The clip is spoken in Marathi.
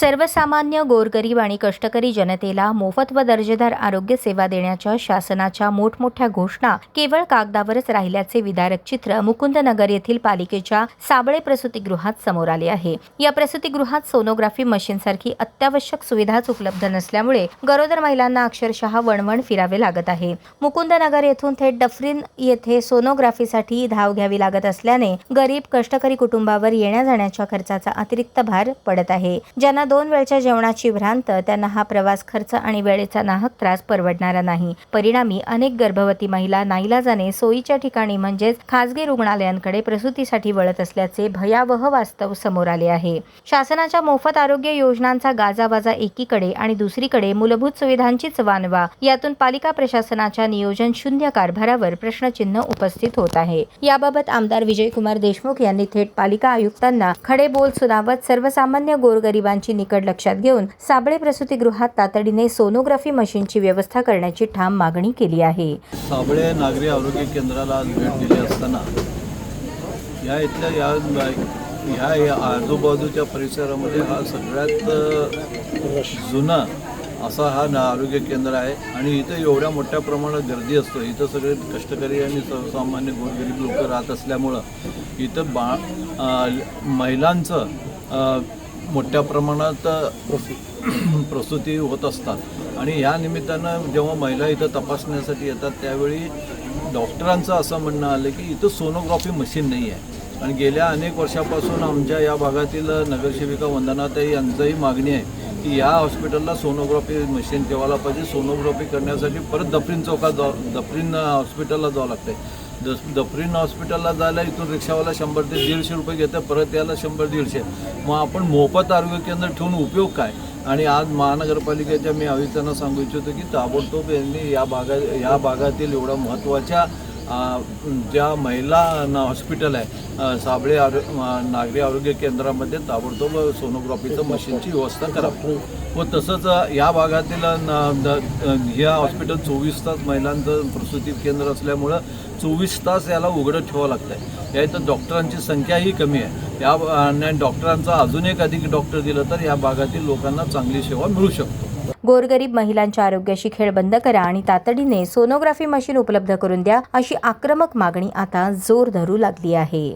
सर्वसामान्य गोरगरीब आणि कष्टकरी जनतेला मोफत व दर्जेदार आरोग्य सेवा देण्याच्या शासनाच्या मोठमोठ्या घोषणा केवळ कागदावरच राहिल्याचे विदारक चित्र मुकुंदनगर येथील पालिकेच्या साबळे प्रसूतिगृहात समोर आले आहे। या प्रसूतिगृहात सोनोग्राफी मशीनसारखी अत्यावश्यक सुविधाच उपलब्ध नसल्यामुळे गरोदर महिलांना अक्षरशः वणवण फिरावे लागत आहे। मुकुंदनगर येथून थेट डफरीन येथे सोनोग्राफीसाठी धाव घ्यावी लागत असल्याने गरीब कष्टकरी कुटुंबावर येण्या जाण्याच्या खर्चाचा अतिरिक्त भार पडत आहे। ज्यांना 2 वेळच्या जेवणाची भ्रांत, त्यांना हा प्रवास खर्च आणि वेळेचा नाहक त्रास परवडणारा नाही। परिणामी अनेक गर्भवती महिला नाईलाजाने सोयीच्या ठिकाणी म्हणजेच खासगी रुग्णालयांकडे प्रसूतीसाठी वळत असल्याचे भयावह वास्तव समोर आले आहे। शासनाच्या मोफत आरोग्य योजनांचा गाजावाजा एकीकडे आणि दुसरीकडे मूलभूत सुविधांचीच वानवा, यातून पालिका प्रशासनाच्या नियोजन शून्य कारभारावर प्रश्नचिन्ह उपस्थित होत आहे। याबाबत आमदार विजयकुमार देशमुख यांनी थेट पालिका आयुक्तांना खडे बोल सुनावत सर्वसामान्य गोरगरिबांची निकड लक्षात घेऊन साबळे प्रसूतिगृहात तातडीने सोनोग्राफी मशीनची व्यवस्था करण्याची ठाम मागणी केली आहे। साबळे नागरी आरोग्य केंद्राला आज भेट दिली असताना या इथल्या या आजूबाजूच्या परिसरामध्ये हा सगळ्यात जुना असा हा आरोग्य केंद्र आहे आणि इथं एवढ्या मोठ्या प्रमाणात गर्दी असतो। इथं सगळे कष्टकरी आणि सर्वसामान्य गोरगरीब लोक राहत असल्यामुळं इथं महिलांचं मोठ्या प्रमाणात प्रसूती होत असतात आणि या निमित्तानं जेव्हा महिला इथं तपासण्यासाठी येतात त्यावेळी डॉक्टरांचं असं म्हणणं आलं की इथं सोनोग्राफी मशीन नाही आहे। आणि गेल्या अनेक वर्षापासून आमच्या या भागातील नगरसेविका वंदनाताई यांचंही मागणी आहे की या हॉस्पिटलला सोनोग्राफी मशीन ठेवायला पाहिजे। सोनोग्राफी करण्यासाठी परत दफरीन हॉस्पिटलला जावं लागतं। दफरीन हॉस्पिटलला जायला इथून रिक्षावाला 100 ते 150 रुपये घेतं, परत यायला 100-150। मग आपण मोफत आरोग्य केंद्र ठेवून उपयोग काय? आणि आज महानगरपालिकेच्या मी आयुक्तांना सांगू इच्छितो की ताबडतोब यांनी या भागातील एवढ्या महत्त्वाच्या ज्या महिला हॉस्पिटल आहे साबळे नागरी आरोग्य केंद्रामध्ये ताबडतोब सोनोग्राफीचं मशीनची व्यवस्था करावी व तसंच या भागातील ह्या हॉस्पिटल 24 तास महिलांचं प्रसूती केंद्र असल्यामुळं 24 तास याला उघडं ठेवावं लागतं आहे। या इथं डॉक्टरांची संख्याही कमी आहे। या डॉक्टरांचा अजून एक अधिक डॉक्टर दिलं तर या भागातील लोकांना चांगली सेवा मिळू शकतो। गोरगरीब महिलांच्या आरोग्याशी खेळ बंद करा आणि तातडीने सोनोग्राफी मशीन उपलब्ध करून द्या, अशी आक्रमक मागणी आता जोर धरू लागली आहे।